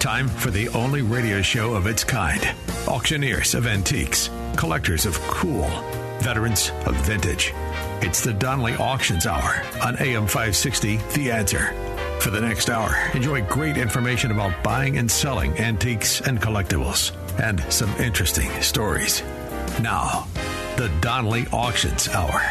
Time for the only radio show of its kind. Auctioneers of antiques, collectors of cool, veterans of vintage. It's the Donnelly Auctions Hour on AM 560, The Answer. For the next hour, enjoy great information about buying and selling antiques and collectibles, and some interesting stories. Now, the Donnelly Auctions Hour.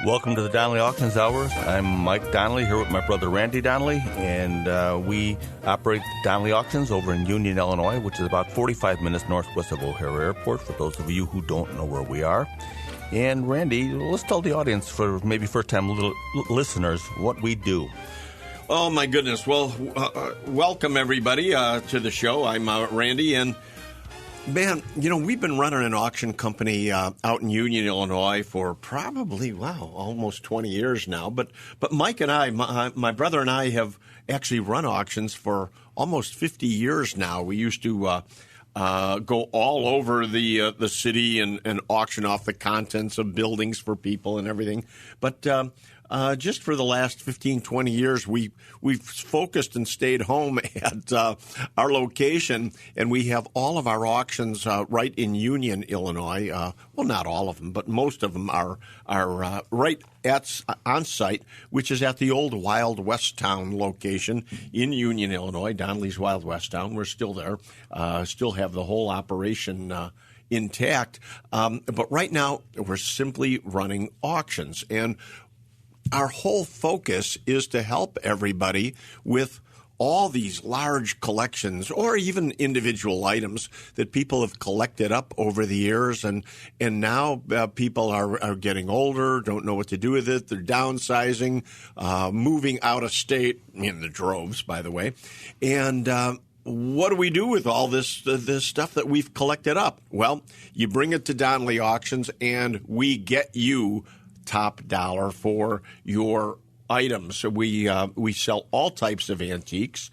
Welcome to the Donnelly Auctions Hour. I'm Mike Donnelly here with my brother Randy Donnelly, and we operate Donnelly Auctions over in Union, Illinois, which is about 45 minutes northwest of O'Hare Airport, for those of you who don't know where we are. And Randy, let's tell the audience, for maybe first-time listeners, what we do. Oh, my goodness. Well, welcome, everybody, to the show. I'm Randy, and man, you know, we've been running an auction company out in Union, Illinois for probably, almost 20 years now. But Mike and I, my brother and I, have actually run auctions for almost 50 years now. We used to go all over the city and auction off the contents of buildings for people and everything. But just for the last 15, 20 years, we've focused and stayed home at our location, and we have all of our auctions right in Union, Illinois. Well, not all of them, but most of them are right on site, which is at the old Wild West Town location in Union, Illinois, Donnelly's Wild West Town. We're still there, still have the whole operation intact. But right now, we're simply running auctions, and our whole focus is to help everybody with all these large collections or even individual items that people have collected up over the years. And now people are getting older, don't know what to do with it. They're downsizing, moving out of state, in the droves, by the way. And what do we do with all this stuff that we've collected up? Well, you bring it to Donnelly Auctions, and we get you top dollar for your items. So we sell all types of antiques.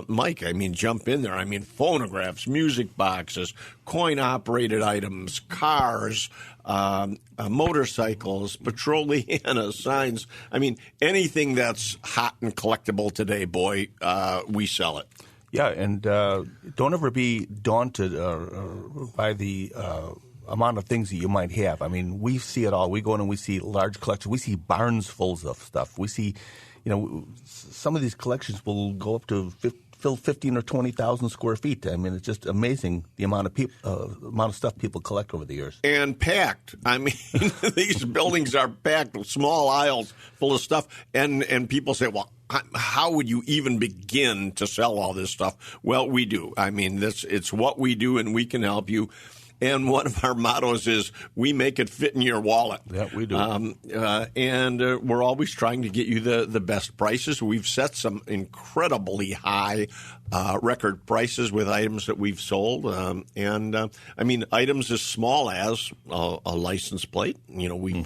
Mike, I mean, jump in there. I mean, phonographs, music boxes, coin-operated items, cars, motorcycles, Petroliana signs. I mean, anything that's hot and collectible today, boy, we sell it. Yeah, and don't ever be daunted by the amount of things that you might have. I mean, we see it all. We go in and we see large collections. We see barns full of stuff. We see, some of these collections will go up to fill 15 or 20,000 square feet. I mean, it's just amazing the amount of stuff people collect over the years. And packed. I mean, these buildings are packed with small aisles full of stuff. And people say, well, how would you even begin to sell all this stuff? Well, we do. I mean, it's what we do, and we can help you. And one of our mottos is, we make it fit in your wallet. Yeah, we do. And we're always trying to get you the best prices. We've set some incredibly high record prices with items that we've sold. I mean, items as small as a license plate. We've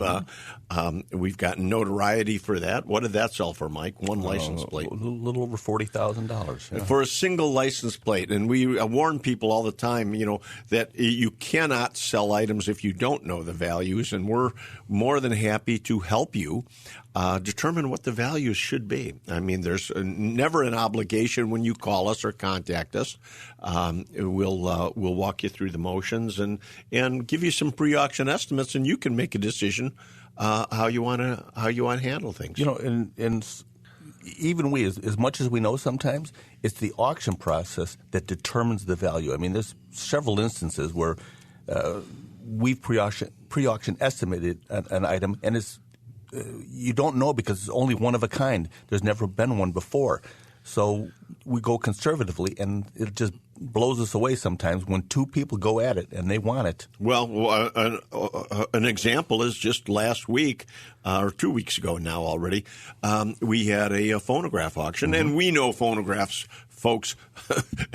gotten notoriety for that. What did that sell for, Mike? One license plate. A little over $40,000. Yeah. For a single license plate. And we warn people all the time, that you cannot sell items if you don't know the values, and we're more than happy to help you determine what the values should be. I mean, there's never an obligation when you call us or contact us. We'll walk you through the motions and give you some pre-auction estimates, and you can make a decision how you want to handle things. And even we, as much as we know sometimes, it's the auction process that determines the value. I mean, there's several instances where we've pre-auction estimated an item, and it's you don't know because it's only one of a kind. There's never been one before. So we go conservatively, and it just blows us away sometimes when two people go at it and they want it. Well, an example is just last week, or 2 weeks ago now already, we had a phonograph auction, and we know phonographs, folks,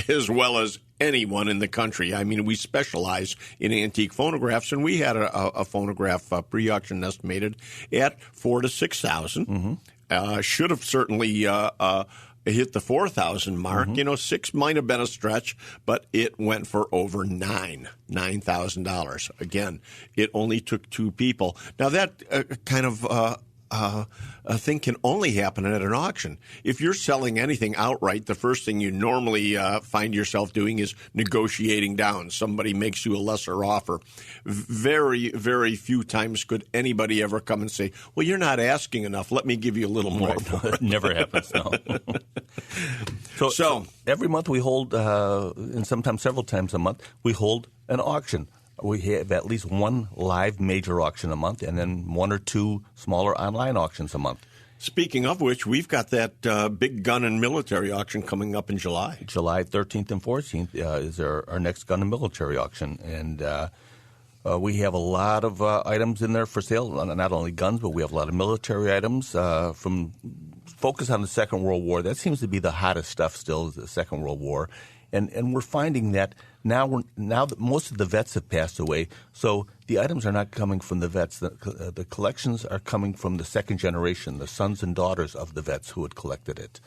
as well as anyone in the country. I mean, we specialize in antique phonographs, and we had a phonograph pre-auction estimated at $4,000 to $6,000. Should have certainly hit the 4,000 mark. $6,000 might have been a stretch, but it went for over $9,000. Again, it only took two people. Now that kind of thing can only happen at an auction. If you're selling anything outright, the first thing you normally find yourself doing is negotiating down. Somebody makes you a lesser offer. Very, very few times could anybody ever come and say, well, you're not asking enough. Let me give you a little more. Right. It never happens, no. So every month we hold, and sometimes several times a month, we hold an auction. We have at least one live major auction a month and then one or two smaller online auctions a month. Speaking of which, we've got that big gun and military auction coming up in July. July 13th and 14th is our next gun and military auction. And we have a lot of items in there for sale, not only guns, but we have a lot of military items from focus on the Second World War. That seems to be the hottest stuff still, is the Second World War. And we're finding that now that most of the vets have passed away, so the items are not coming from the vets. The collections are coming from the second generation, the sons and daughters of the vets who had collected it.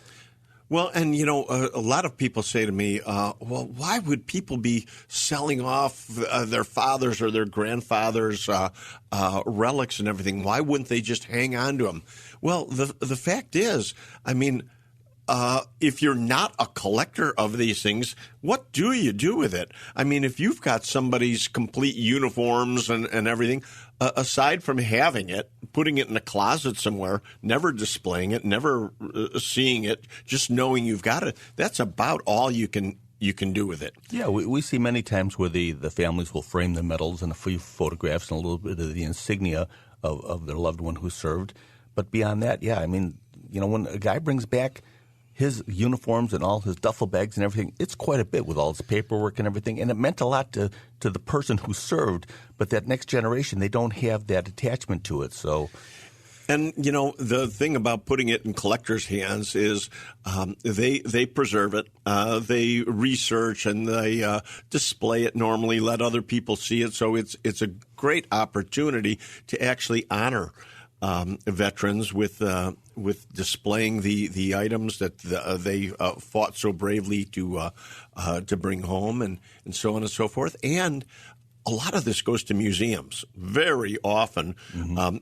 Well, and, a lot of people say to me, well, why would people be selling off their fathers or their grandfathers' relics and everything? Why wouldn't they just hang on to them? Well, the fact is, if you're not a collector of these things, what do you do with it? If you've got somebody's complete uniforms and everything, aside from having it, putting it in a closet somewhere, never displaying it, never seeing it, just knowing you've got it, that's about all you can do with it. Yeah, we see many times where the families will frame the medals and a few photographs and a little bit of the insignia of their loved one who served. But beyond that, when a guy brings back his uniforms and all his duffel bags and everything, it's quite a bit with all his paperwork and everything. And it meant a lot to the person who served, but that next generation, they don't have that attachment to it. So, and, the thing about putting it in collectors' hands is they preserve it, they research, and they display it normally, let other people see it. So it's a great opportunity to actually honor veterans with displaying the items that they fought so bravely to bring home, and so on and so forth. And a lot of this goes to museums. Very often,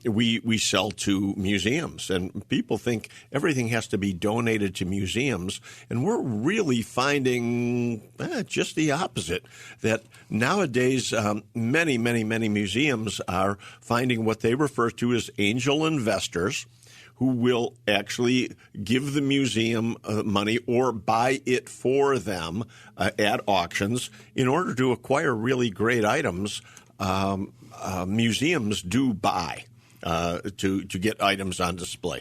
we sell to museums, and people think everything has to be donated to museums, and we're really finding just the opposite. That nowadays, many, many, many museums are finding what they refer to as angel investors, who will actually give the museum money or buy it for them at auctions in order to acquire really great items. Museums do buy to get items on display.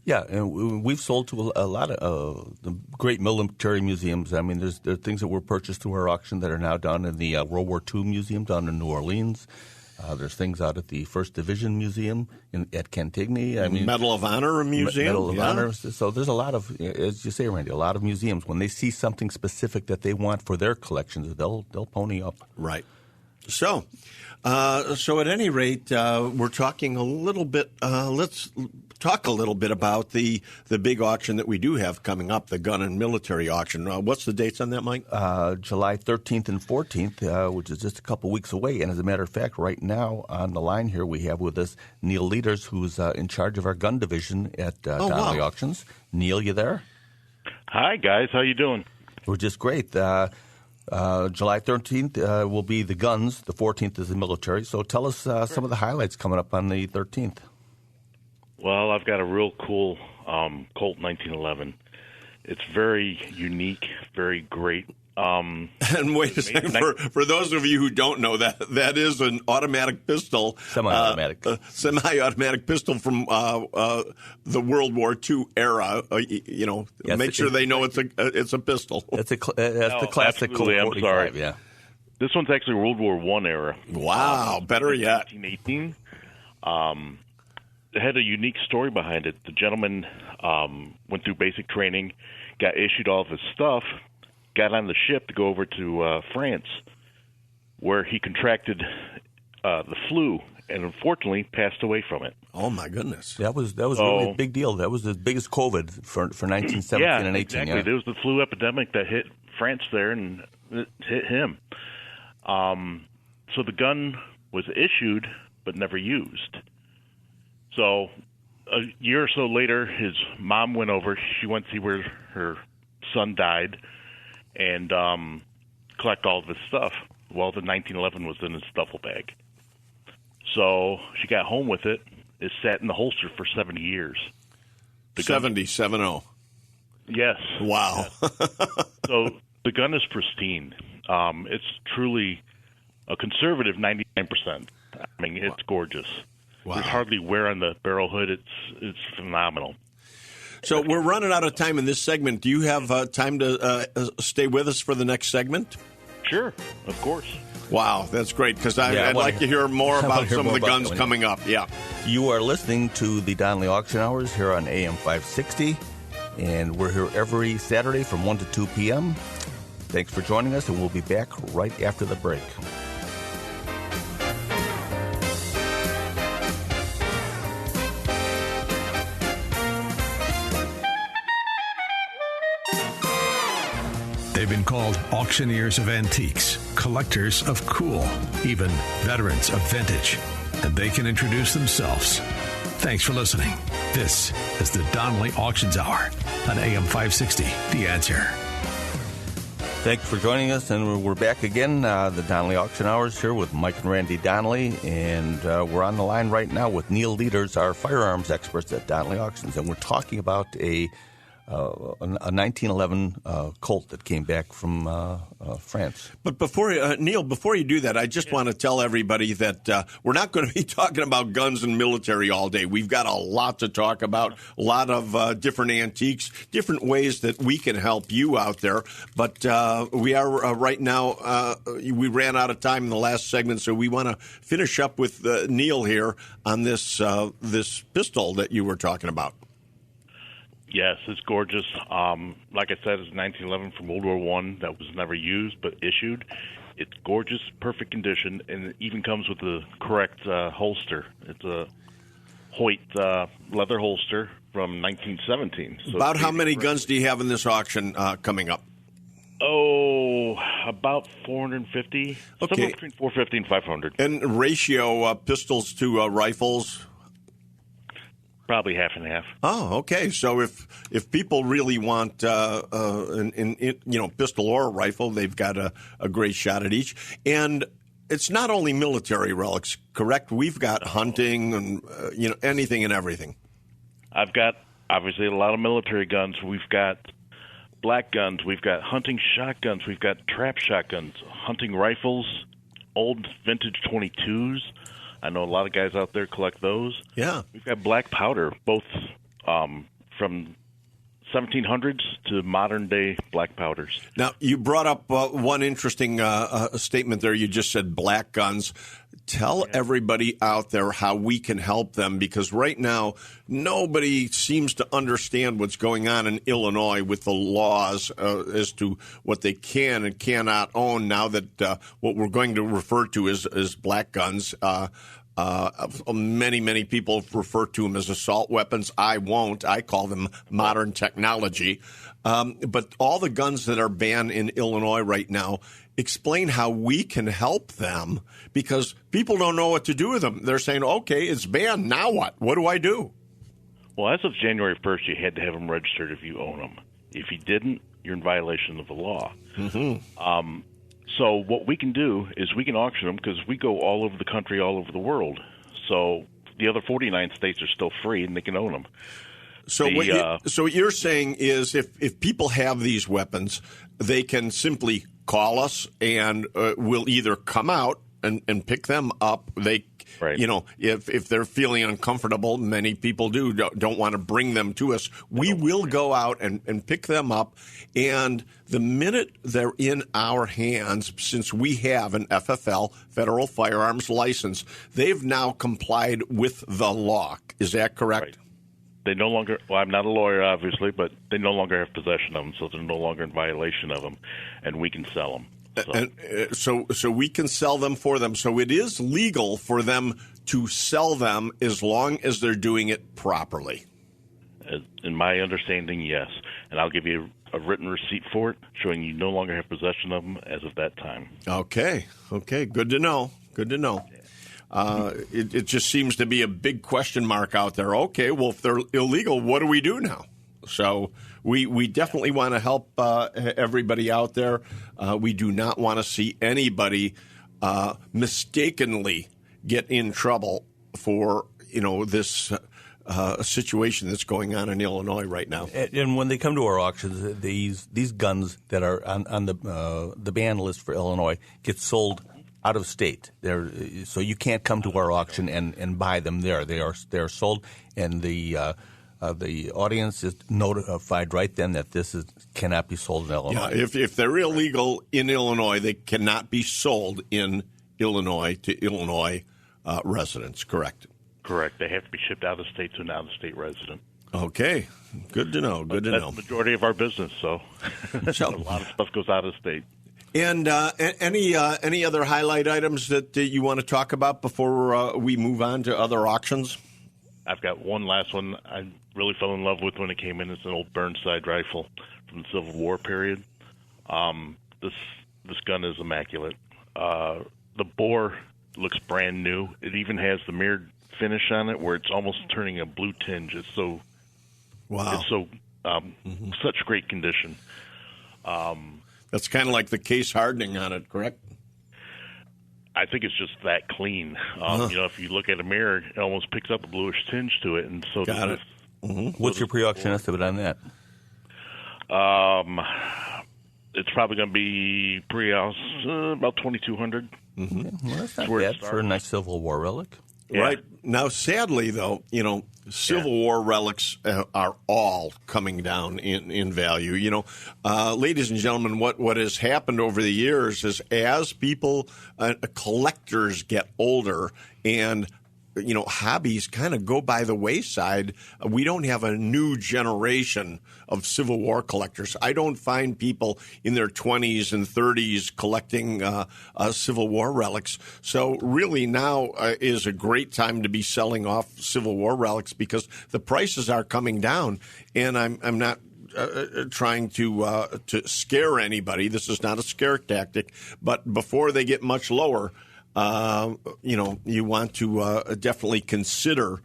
Yeah, and we've sold to a lot of the great military museums. There are things that were purchased through our auction that are now down in the World War II Museum down in New Orleans. There's things out at the 1st Division Museum at Cantigny. Medal of Honor Museum. Medal of Honor. So there's a lot of, as you say, Randy, a lot of museums. When they see something specific that they want for their collections, they'll pony up. Right. So at any rate, we're talking a little bit. Let's talk a little bit about the big auction that we do have coming up, the gun and military auction. What's the dates on that, Mike? July 13th and 14th, which is just a couple weeks away. And as a matter of fact, right now on the line here, we have with us Neil Leaders, who's in charge of our gun division at Donnelly Auctions. Neil, you there? Hi, guys. How you doing? We're just great. July 13th will be the guns. The 14th is the military. So tell us some of the highlights coming up on the 13th. Well, I've got a real cool Colt 1911. It's very unique, very great. And wait a second, for those of you who don't know, that is an automatic pistol. Semi-automatic. Semi-automatic pistol from the World War II era. Yes, make sure they know it's a pistol. That's the classic Colt 45. I'm sorry. Yeah. This one's actually World War I era. Wow, better yet. 1918. It had a unique story behind it. The gentleman went through basic training, got issued all of his stuff, got on the ship to go over to France, where he contracted the flu and unfortunately passed away from it. Oh my goodness! That was really a big deal. That was the biggest COVID for 1917 and 18. Exactly. Yeah. There was the flu epidemic that hit France there, and it hit him. So the gun was issued but never used. So a year or so later, his mom went over. She went to see where her son died and collect all of his stuff. Well, the 1911 was in his duffel bag. So she got home with it. It sat in the holster for 70 years. 70. Yes. Wow. So the gun is pristine. It's truly a conservative 99%. I mean, it's gorgeous. Wow. There's hardly wear on the barrel hood. It's phenomenal. So we're running out of time in this segment. Do you have time to stay with us for the next segment? Sure, of course. Wow, that's great, because I'd like to hear more about some of the guns coming up. Yeah. You are listening to the Donnelly Auction Hours here on AM 560, and we're here every Saturday from 1 to 2 p.m. Thanks for joining us, and we'll be back right after the break. They've been called auctioneers of antiques, collectors of cool, even veterans of vintage. And they can introduce themselves. Thanks for listening. This is the Donnelly Auctions Hour on AM 560, The Answer. Thanks for joining us, and we're back again, the Donnelly Auction Hours here with Mike and Randy Donnelly, and we're on the line right now with Neil Leaders, our firearms experts at Donnelly Auctions, and we're talking about a 1911 Colt that came back from France. But Neil, before you do that, I just want to tell everybody that we're not going to be talking about guns and military all day. We've got a lot to talk about, a lot of different antiques, different ways that we can help you out there. But we are right now, we ran out of time in the last segment, so we want to finish up with Neil here on this pistol that you were talking about. Yes, it's gorgeous. Like I said, it's 1911 from World War I that was never used but issued. It's gorgeous, perfect condition, and it even comes with the correct holster. It's a Hoyt leather holster from 1917. So about how many guns do you have in this auction coming up? Oh, about 450. Okay. Somewhere between 450 and 500. And ratio pistols to rifles? Probably half and half. Oh, okay. So if people really want pistol or a rifle, they've got a great shot at each. And it's not only military relics, correct? We've got hunting and anything and everything. I've got obviously a lot of military guns. We've got black guns. We've got hunting shotguns. We've got trap shotguns, hunting rifles, old vintage 22s. I know a lot of guys out there collect those. Yeah. We've got black powder, both from 1700s to modern-day black powders. Now, you brought up one interesting statement there. You just said black guns. Tell everybody out there how we can help them, because right now nobody seems to understand what's going on in Illinois with the laws as to what they can and cannot own now that what we're going to refer to as black guns. Many people refer to them as assault weapons. I won't. I call them modern technology. But all the guns that are banned in Illinois right now, explain how we can help them, because people don't know what to do with them. They're saying, okay, it's banned. Now what? What do I do? Well, as of January 1st, you had to have them registered if you own them. If you didn't, you're in violation of the law. Mm-hmm. So what we can do is we can auction them, because we go all over the country, all over the world. So the other 49 states are still free, and they can own them. So what you're saying is if people have these weapons, they can simply call us, and we'll either come out and pick them up. They, right. If they're feeling uncomfortable, many people don't want to bring them to us. We will go out and pick them up, and the minute they're in our hands, since we have an FFL, Federal Firearms License, they've now complied with the law. Is that correct? Right. They no longer, well, I'm not a lawyer, obviously, but they no longer have possession of them, so they're no longer in violation of them, and we can sell them. So we can sell them for them. So it is legal for them to sell them as long as they're doing it properly. In my understanding, yes. And I'll give you a written receipt for it, showing you no longer have possession of them as of that time. Okay. Good to know. It just seems to be a big question mark out there. Okay, well, if they're illegal, what do we do now? So we definitely want to help everybody out there. We do not want to see anybody mistakenly get in trouble for this situation that's going on in Illinois right now. And when they come to our auctions, these guns that are on the ban list for Illinois get sold out of state. So you can't come to our auction and buy them there. They are sold, and the audience is notified right then that this cannot be sold in Illinois. Yeah, if they're illegal in Illinois, they cannot be sold in Illinois to Illinois residents. Correct. Correct. They have to be shipped out of state to an out-of-state resident. Okay. Good to know. Good to know. That's the majority of our business, so a lot of stuff goes out of state. And any other highlight items that you want to talk about before we move on to other auctions? I've got one last one I really fell in love with when it came in. It's an old Burnside rifle from the Civil War period. This gun is immaculate. The bore looks brand new. It even has the mirrored finish on it where it's almost turning a blue tinge. It's so wow. It's so such great condition. That's kind of like the case hardening on it, correct? I think it's just that clean. If you look at a mirror, it almost picks up a bluish tinge to it, and so got it. What's your pre-auction estimate on that? It's probably going to be pre-house about $2,200. Well, that's not bad for a nice Civil War relic. Yeah. Right. Now, sadly, though, Civil War relics are all coming down in value. Ladies and gentlemen, what has happened over the years is as people, collectors get older and hobbies kind of go by the wayside, we don't have a new generation of Civil War collectors. I don't find people in their 20s and 30s collecting Civil War relics. So really now is a great time to be selling off Civil War relics because the prices are coming down. And I'm not trying to scare anybody. This is not a scare tactic. But before they get much lower, you want to definitely consider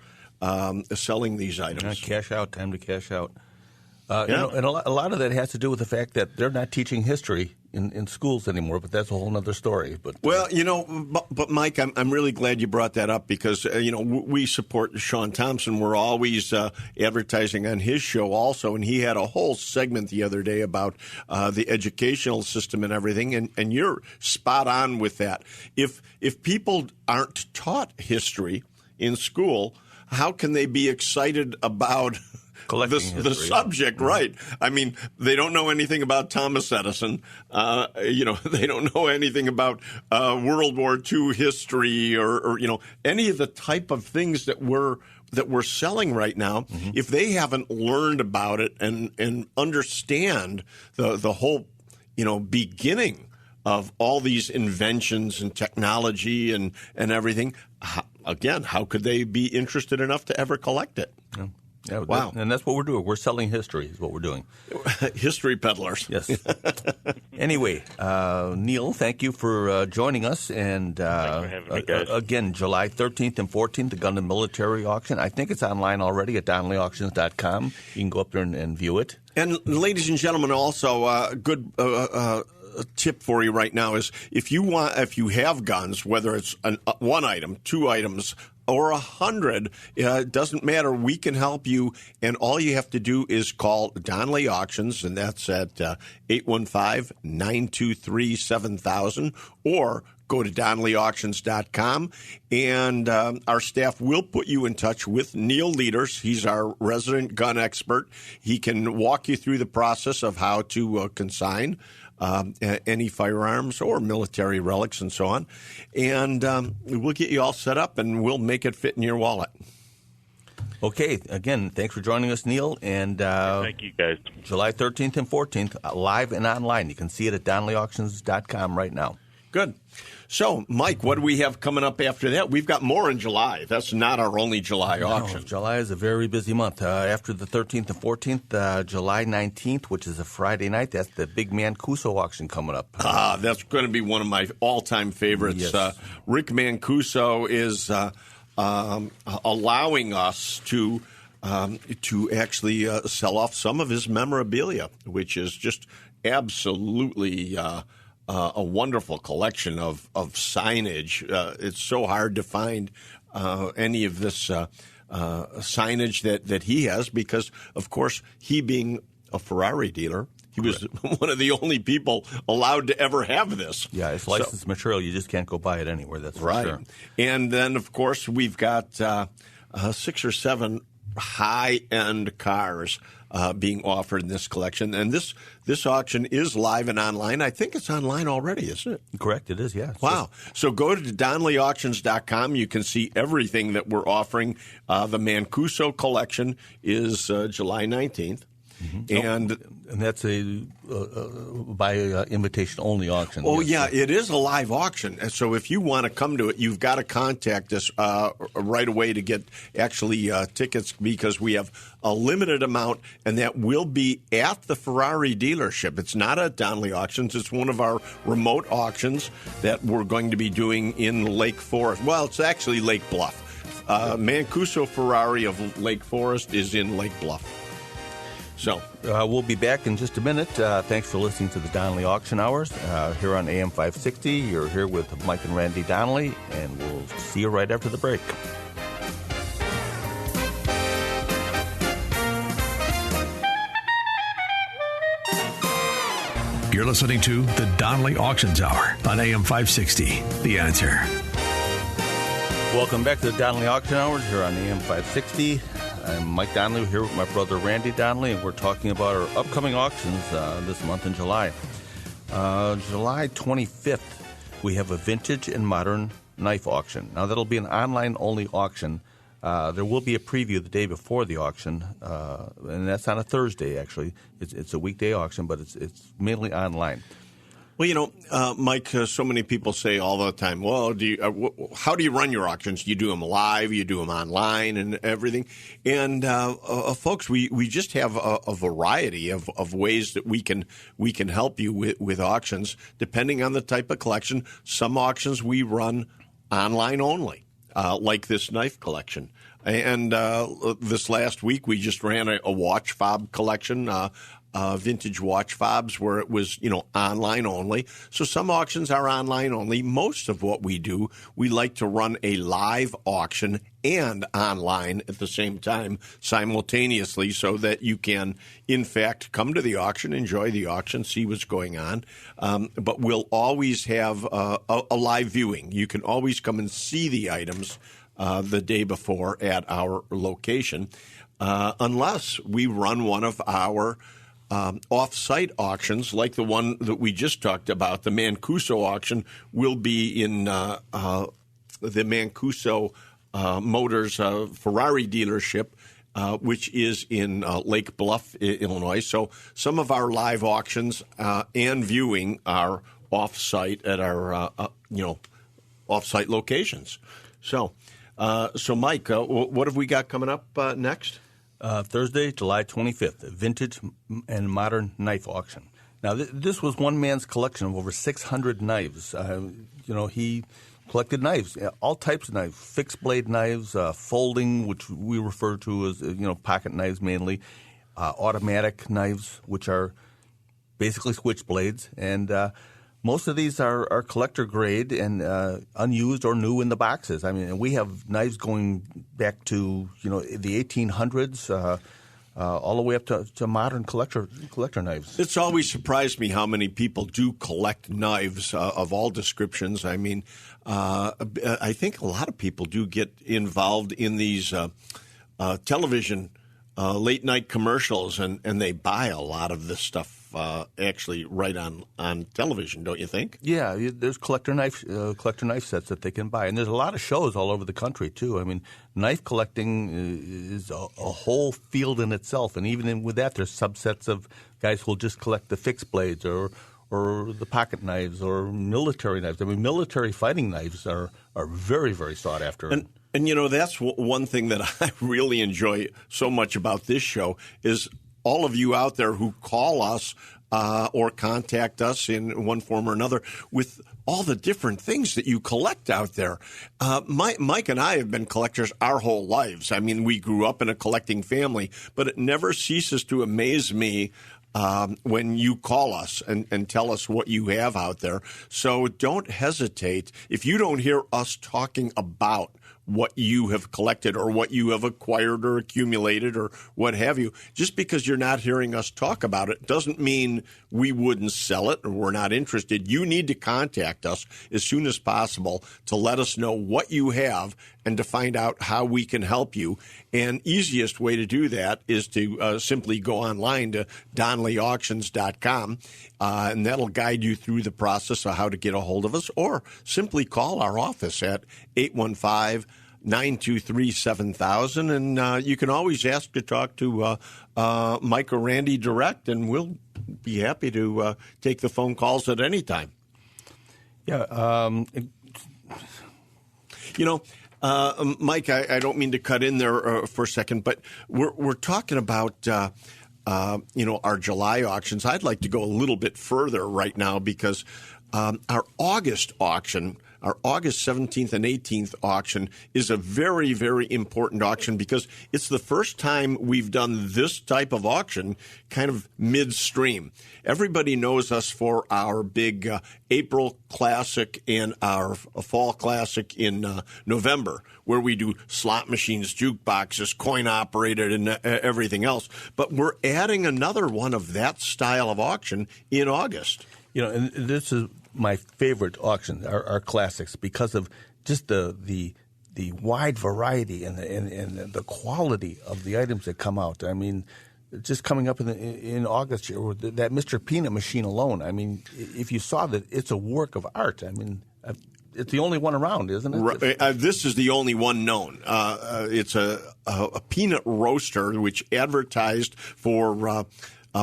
selling these items. Cash out, time to cash out. And a lot of that has to do with the fact that they're not teaching history in schools anymore, but that's a whole other story. But but Mike, I'm really glad you brought that up because we support Sean Thompson. We're always advertising on his show also, and he had a whole segment the other day about the educational system and everything. And you're spot on with that. If people aren't taught history in school, how can they be excited about the subject, right? I mean, they don't know anything about Thomas Edison. They don't know anything about World War II history or any of the type of things that we're selling right now. Mm-hmm. If they haven't learned about it and understand the whole beginning of all these inventions and technology and everything, how could they be interested enough to ever collect it? Yeah. Yeah, wow. And that's what we're doing. We're selling history is what we're doing. History peddlers. Yes. Anyway, Neil, thank you for joining us. And Thanks for having me, guys. Again, July 13th and 14th, the Gundam Military Auction. I think it's online already at DonnellyAuctions.com. You can go up there and view it. And ladies and gentlemen, also a good tip for you right now is if you have guns, whether it's one item, 2 items, or 100, it doesn't matter. We can help you, and all you have to do is call Donnelly Auctions, and that's at 815-923-7000, or go to DonnellyAuctions.com, and our staff will put you in touch with Neil Leaders. He's our resident gun expert. He can walk you through the process of how to consign any firearms or military relics and so on. And we'll get you all set up, and we'll make it fit in your wallet. Okay. Again, thanks for joining us, Neil. And thank you, guys. July 13th and 14th, live and online. You can see it at DonnellyAuctions.com right now. good. So, Mike, what do we have coming up after that? We've got more in July. That's not our only July auction. July is a very busy month. After the 13th and 14th, July 19th, which is a Friday night, that's the big Mancuso auction coming up. That's going to be one of my all-time favorites. Yes. Rick Mancuso is allowing us to actually sell off some of his memorabilia, which is just absolutely a wonderful collection of signage. It's so hard to find any of this signage that he has because, of course, he being a Ferrari dealer, he was one of the only people allowed to ever have this. Yeah, it's licensed material. You just can't go buy it anywhere, that's for right. sure. And then, of course, we've got 6 or 7 high-end cars being offered in this collection. And this auction is live and online. I think it's online already, isn't it? Correct, it is, yes. Wow. So go to DonnellyAuctions.com. You can see everything that we're offering. The Mancuso collection is July 19th. Mm-hmm. And that's by invitation only auction. Oh, yes. yeah, it is a live auction. And so if you want to come to it, you've got to contact us right away to get actually tickets because we have a limited amount, and that will be at the Ferrari dealership. It's not at Donnelly Auctions. It's one of our remote auctions that we're going to be doing in Lake Forest. Well, it's actually Lake Bluff. Mancuso Ferrari of Lake Forest is in Lake Bluff. So we'll be back in just a minute. Thanks for listening to the Donnelly Auction Hours here on AM 560. You're here with Mike and Randy Donnelly, and we'll see you right after the break. You're listening to the Donnelly Auctions Hour on AM 560. The Answer. Welcome back to the Donnelly Auction Hours here on AM 560. I'm Mike Donnelly here with my brother Randy Donnelly, and we're talking about our upcoming auctions this month in July. July 25th, we have a vintage and modern knife auction. Now, that'll be an online-only auction. There will be a preview the day before the auction, and that's on a Thursday, actually. It's a weekday auction, but it's mainly online. Well, Mike, so many people say all the time, well, how do you run your auctions? Do you do them live? You do them online and everything? And, folks, we just have a variety of ways that we can help you with auctions, depending on the type of collection. Some auctions we run online only, like this knife collection. And this last week, we just ran a watch fob collection, vintage watch fobs where it was, online only. So some auctions are online only. Most of what we do, we like to run a live auction and online at the same time simultaneously so that you can, in fact, come to the auction, enjoy the auction, see what's going on. But we'll always have a live viewing. You can always come and see the items the day before at our location, unless we run one of our off-site auctions like the one that we just talked about. The Mancuso auction will be in the Mancuso Motors Ferrari dealership, which is in Lake Bluff, Illinois. So some of our live auctions and viewing are off-site at our off-site locations. So Mike, what have we got coming up next? Thursday, July 25th, a vintage and modern knife auction. Now, this was one man's collection of over 600 knives. He collected knives, all types of knives, fixed blade knives, folding, which we refer to as, pocket knives mainly, automatic knives, which are basically switchblades, and most of these are collector grade and unused or new in the boxes. I mean, we have knives going back to the 1800s, all the way up to modern collector knives. It's always surprised me how many people do collect knives of all descriptions. I mean, I think a lot of people do get involved in these television late night commercials, and they buy a lot of this stuff. Actually, right on television, don't you think? Yeah, there's collector knife sets that they can buy, and there's a lot of shows all over the country too. I mean, knife collecting is a whole field in itself, and even with that, there's subsets of guys who will just collect the fixed blades or the pocket knives or military knives. I mean, military fighting knives are very, very sought after. And that's one thing that I really enjoy so much about this show is all of you out there who call us or contact us in one form or another with all the different things that you collect out there. Mike and I have been collectors our whole lives. I mean, we grew up in a collecting family, but it never ceases to amaze me when you call us and tell us what you have out there. So don't hesitate. If you don't hear us talking about what you have collected or what you have acquired or accumulated or what have you, just because you're not hearing us talk about it doesn't mean we wouldn't sell it or we're not interested. You need to contact us as soon as possible to let us know what you have and to find out how we can help you. And easiest way to do that is to simply go online to DonleyAuctions.com, and that'll guide you through the process of how to get a hold of us, or simply call our office at 815-923-7000, and you can always ask to talk to Mike or Randy direct, and we'll be happy to take the phone calls at any time. Yeah. Mike, I don't mean to cut in there for a second, but we're talking about our July auctions. I'd like to go a little bit further right now because our August auction, our August 17th and 18th auction, is a very, very important auction because it's the first time we've done this type of auction kind of midstream. Everybody knows us for our big April Classic and our Fall Classic in November, where we do slot machines, jukeboxes, coin-operated, and everything else. But we're adding another one of that style of auction in August. And this is my favorite auction, our classics, because of just the wide variety and the quality of the items that come out. I mean, just coming up in August here with that Mr. Peanut machine alone. I mean, if you saw that, it's a work of art. I mean, it's the only one around, isn't it? Right. This is the only one known. It's a peanut roaster which advertised for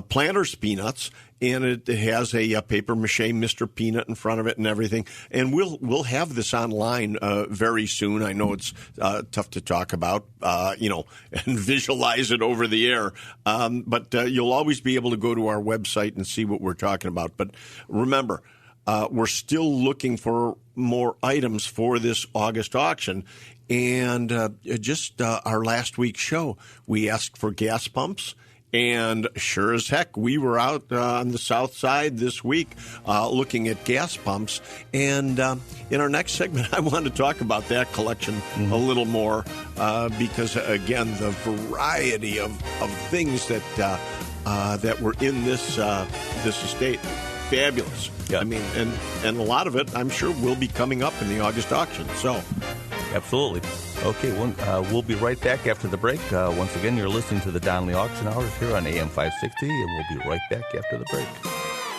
Planters peanuts, and it has a paper mache Mr. Peanut in front of it and everything. And we'll have this online very soon. I know it's tough to talk about, and visualize it over the air. But you'll always be able to go to our website and see what we're talking about. But remember, we're still looking for more items for this August auction. And just our last week's show, we asked for gas pumps. And sure as heck, we were out on the south side this week looking at gas pumps. And in our next segment, I want to talk about that collection a little more because, again, the variety of things that were in this estate, fabulous. Yeah. I mean, and a lot of it, I'm sure, will be coming up in the August auction. So, absolutely. Okay, we'll be right back after the break. Once again, you're listening to the Donnelly Auction Hours here on AM 560, and we'll be right back after the break.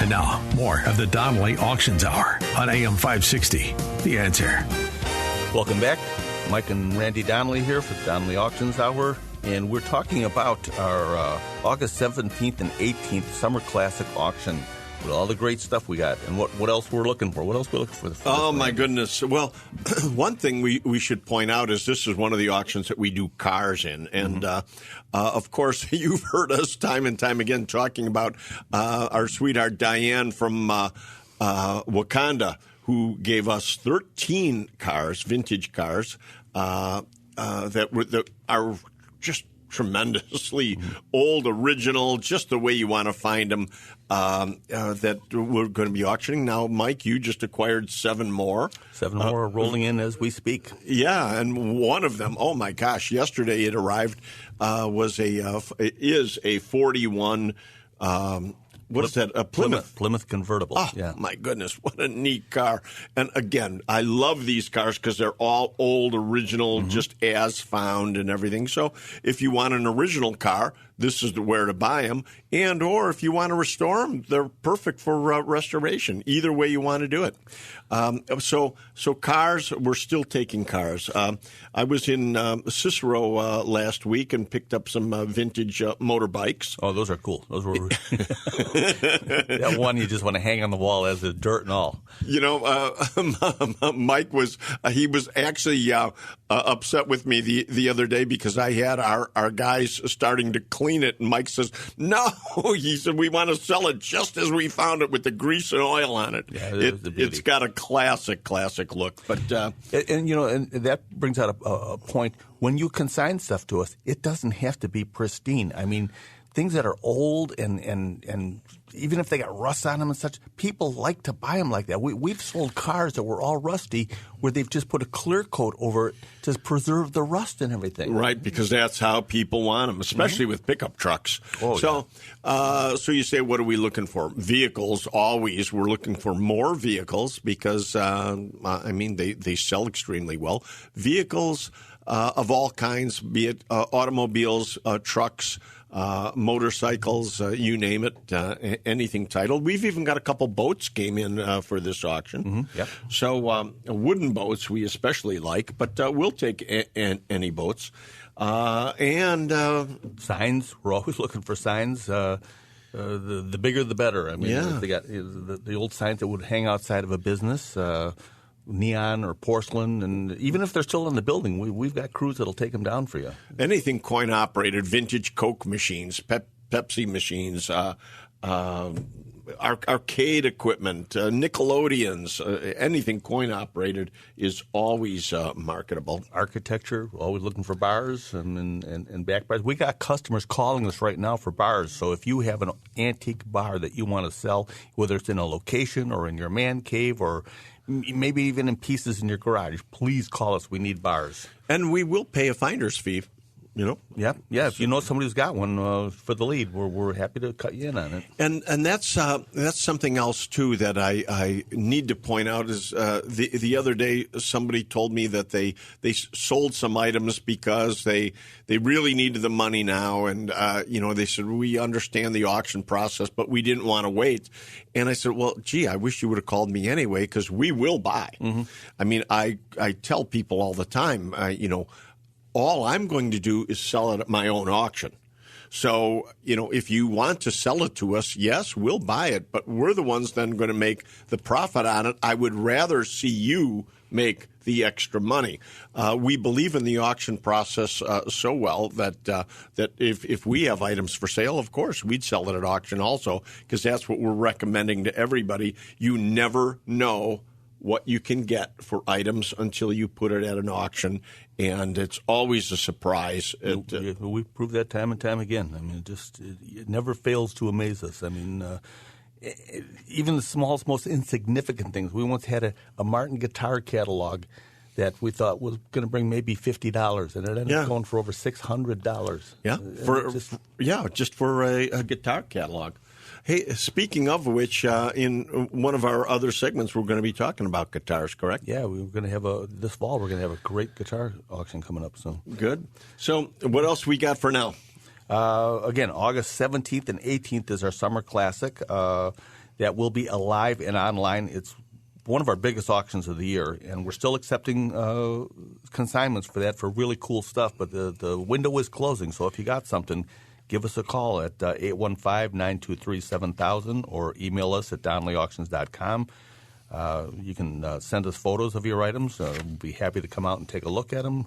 And now, more of the Donnelly Auctions Hour on AM 560. The Answer. Welcome back. Mike and Randy Donnelly here for the Donnelly Auctions Hour, and we're talking about our August 17th and 18th Summer Classic Auction. With all the great stuff we got, and what else we're looking for. What else we're looking for? Oh, my goodness. Well, one thing we should point out is this is one of the auctions that we do cars in. And, of course, you've heard us time and time again talking about our sweetheart Diane from Wakanda, who gave us 13 cars, vintage cars, that are just tremendously old, original, just the way you want to find them, that we're going to be auctioning. Now, Mike, you just acquired 7 more. 7 more rolling in as we speak. Yeah, and one of them, oh my gosh, yesterday it arrived, is a 41, what is that? A Plymouth convertible. Oh, yeah. My goodness, what a neat car. And again, I love these cars because they're all old, original, just as found and everything. So if you want an original car, this is where to buy them. And or if you want to restore them, they're perfect for restoration. Either way you want to do it. So cars, we're still taking cars. I was in Cicero last week and picked up some vintage motorbikes. Oh, those are cool. Those were that one you just want to hang on the wall as the dirt and all. You know, Mike was actually upset with me the other day because I had our guys starting to clean it, and Mike says, "No," he said, "we want to sell it just as we found it with the grease and oil on it." Yeah, it's got a classic look. But and you know, and that brings out a point. When you consign stuff to us, it doesn't have to be pristine. I mean, things that are old and even if they got rust on them and such, people like to buy them like that. We've sold cars that were all rusty where they've just put a clear coat over it to preserve the rust and everything. Right, because that's how people want them, especially with pickup trucks. Oh, so you say, what are we looking for? Vehicles, always. We're looking for more vehicles because, they sell extremely well. Vehicles of all kinds, be it automobiles, trucks, motorcycles, you name it, anything titled. We've even got a couple boats came in for this auction. Mm-hmm. Yep. So wooden boats we especially like, but we'll take any boats. And signs, we're always looking for signs. The bigger the better. I mean, yeah. They got the old signs that would hang outside of a business. Neon or porcelain, and even if they're still in the building, we've got crews that'll take them down for you. Anything coin-operated, vintage Coke machines, Pepsi machines, arcade equipment, Nickelodeons, anything coin-operated is always marketable. Architecture, we're always looking for bars and back bars. We got customers calling us right now for bars, so if you have an antique bar that you want to sell, whether it's in a location or in your man cave or maybe even in pieces in your garage, please call us. We need bars. And we will pay a finder's fee, you know. Yeah. If you know somebody who's got one for the lead, we're happy to cut you in on it. And that's something else, too, that I need to point out is the other day somebody told me that they sold some items because they really needed the money now. And, they said, we understand the auction process, but we didn't want to wait. And I said, well, gee, I wish you would have called me anyway because we will buy. Mm-hmm. I mean, I tell people all the time, all I'm going to do is sell it at my own auction. So, if you want to sell it to us, yes, we'll buy it, but we're the ones then going to make the profit on it. I would rather see you make the extra money. We believe in the auction process so well that if we have items for sale, of course, we'd sell it at auction also, because that's what we're recommending to everybody. You never know what you can get for items until you put it at an auction, and it's always a surprise. We've proved that time and time again. I mean, it never fails to amaze us. I mean, even the smallest, most insignificant things. We once had a Martin guitar catalog that we thought was going to bring maybe $50, and it ended up going for over $600. Yeah, just for a guitar catalog. Hey, speaking of which, in one of our other segments, we're going to be talking about guitars, correct? Yeah, we're going to have this fall, we're going to have a great guitar auction coming up soon. Good. So what else we got for now? Again, August 17th and 18th is our Summer Classic. That will be alive and online. It's one of our biggest auctions of the year, and we're still accepting consignments for that for really cool stuff, but the window is closing, so if you got something, give us a call at 815-923-7000 or email us at DonnellyAuctions.com. You can send us photos of your items. We'll be happy to come out and take a look at them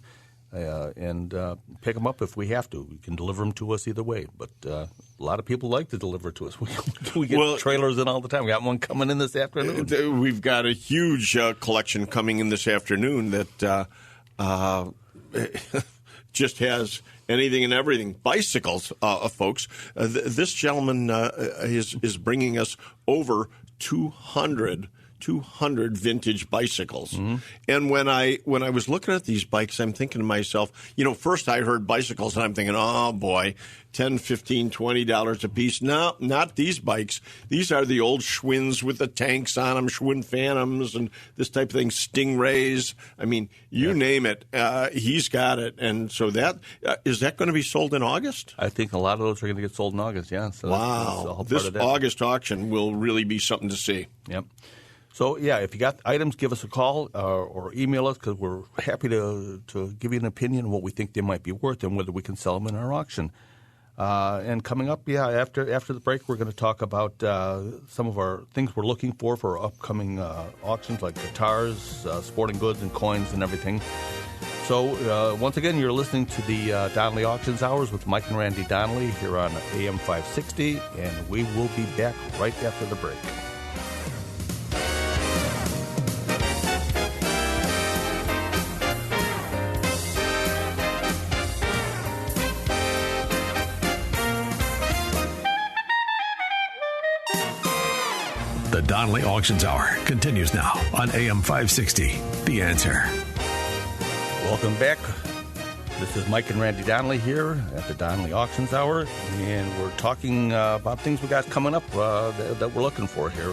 and pick them up if we have to. You can deliver them to us either way, but a lot of people like to deliver to us. We get trailers in all the time. We got one coming in this afternoon. We've got a huge collection coming in this afternoon that just has anything and everything. Bicycles, folks. This gentleman is bringing us over 200 200 vintage bicycles. And when I was looking at these bikes, I'm thinking to myself, first I heard bicycles and I'm thinking, oh boy, $10, $15, $20 a piece. No, not these bikes. These are the old Schwinn's with the tanks on them, Schwinn Phantoms and this type of thing, Stingrays. I mean, you name it, he's got it. And so is that going to be sold in August? I think a lot of those are going to get sold in August, yeah. So wow. This August auction will really be something to see. Yep. So, if you got items, give us a call or email us because we're happy to give you an opinion on what we think they might be worth and whether we can sell them in our auction. And coming up, after the break, we're going to talk about some of our things we're looking for upcoming auctions like guitars, sporting goods, and coins and everything. So, once again, you're listening to the Donnelly Auctions Hours with Mike and Randy Donnelly here on AM 560, and we will be back right after the break. The Donnelly Auctions Hour continues now on AM 560. The Answer. Welcome back. This is Mike and Randy Donnelly here at the Donnelly Auctions Hour, and we're talking about things we got coming up that we're looking for here.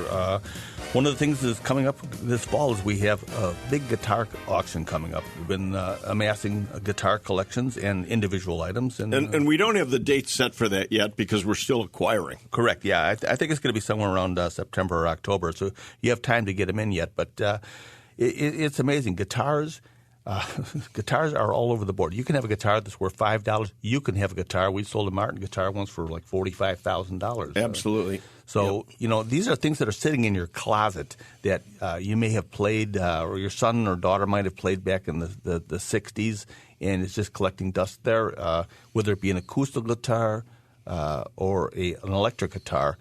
One of the things that's coming up this fall is we have a big guitar auction coming up. We've been amassing guitar collections and individual items. And we don't have the date set for that yet because we're still acquiring. Correct, yeah. I think it's going to be somewhere around September or October, so you have time to get them in yet. But it's amazing. Guitars are all over the board. You can have a guitar that's worth $5. You can have a guitar. We sold a Martin guitar once for like $45,000. Absolutely. So, these are things that are sitting in your closet that you may have played or your son or daughter might have played back in the 60s, and it's just collecting dust there, whether it be an acoustic guitar or an electric guitar.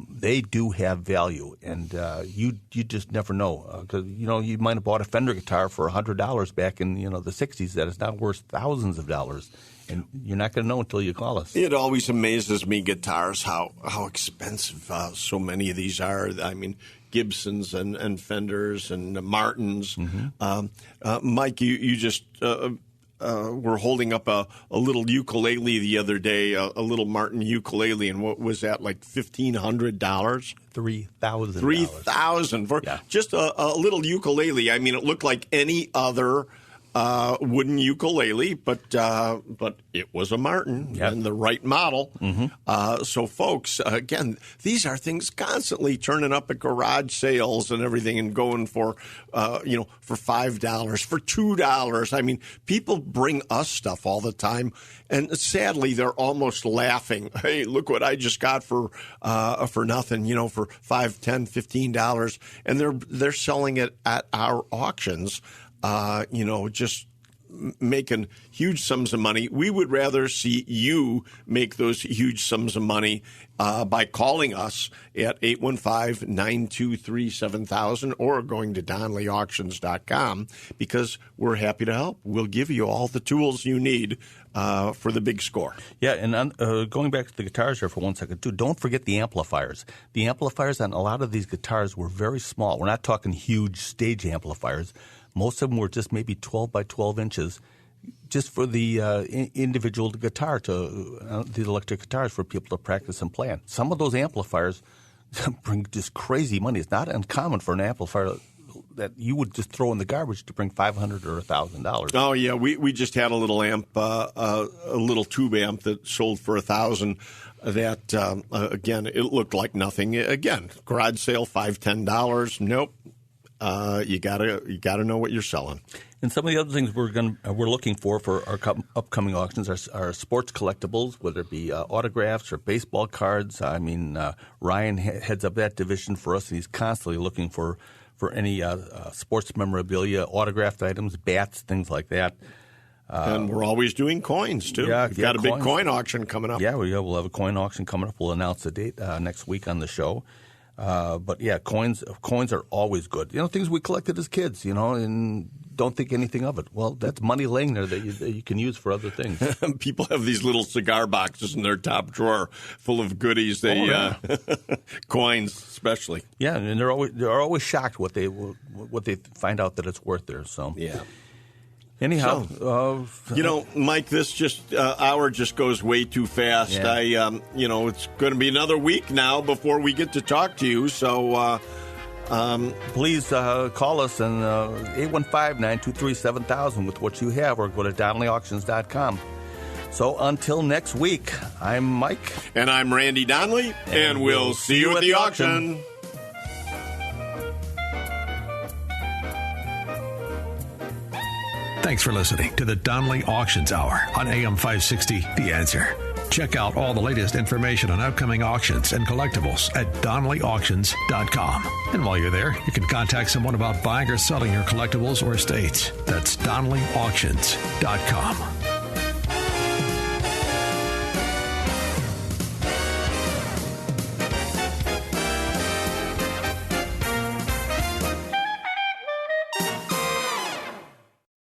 They do have value, and you just never know. Because, you might have bought a Fender guitar for $100 back in, the 60s that is now worth thousands of dollars. And you're not going to know until you call us. It always amazes me, guitars, how expensive so many of these are. I mean, Gibsons and Fenders and Martins. Mm-hmm. Mike, you just were holding up a little ukulele the other day, a little Martin ukulele, and what was that, like $1,500? $3,000. $3,000 for just a little ukulele. I mean, it looked like any other wooden ukulele, but it was a Martin and the right model. Mm-hmm. So, folks, again, these are things constantly turning up at garage sales and everything, and going for for $5, for $2. I mean, people bring us stuff all the time, and sadly, they're almost laughing. Hey, look what I just got for nothing. For $5, $10, $15, and they're selling it at our auctions. Just making huge sums of money. We would rather see you make those huge sums of money by calling us at 815-923-7000 or going to DonnellyAuctions.com, because we're happy to help. We'll give you all the tools you need for the big score. Yeah, and going back to the guitars here for 1 second, too, don't forget the amplifiers. The amplifiers on a lot of these guitars were very small. We're not talking huge stage amplifiers. Most of them were just maybe 12 by 12 inches, just for the individual guitar, the electric guitars for people to practice and play on. Some of those amplifiers bring just crazy money. It's not uncommon for an amplifier that you would just throw in the garbage to bring $500 or $1,000. Oh yeah, we just had a little amp, a little tube amp that sold for $1,000. That again, it looked like nothing. Again, garage sale, $5, $10. Nope. You gotta know what you're selling. And some of the other things we're looking for our upcoming auctions are sports collectibles, whether it be autographs or baseball cards. I mean, Ryan heads up that division for us, and he's constantly looking for any sports memorabilia, autographed items, bats, things like that. And we're always doing coins, too. Yeah, We've got a big coin auction coming up. Yeah, we'll have a coin auction coming up. We'll announce the date next week on the show. But yeah, coins are always good. Things we collected as kids, and don't think anything of it. Well, that's money laying there that you can use for other things. People have these little cigar boxes in their top drawer full of goodies. Coins, especially. Yeah, and they're always shocked what they find out that it's worth there. So yeah. Anyhow, Mike, this hour just goes way too fast. Yeah. It's going to be another week now before we get to talk to you. So please call us on 815-923-7000 with what you have, or go to DonnellyAuctions.com. So until next week, I'm Mike. And I'm Randy Donnelly. And we'll see you at the auction. Thanks for listening to the Donnelly Auctions Hour on AM 560, The Answer. Check out all the latest information on upcoming auctions and collectibles at DonnellyAuctions.com. And while you're there, you can contact someone about buying or selling your collectibles or estates. That's DonnellyAuctions.com.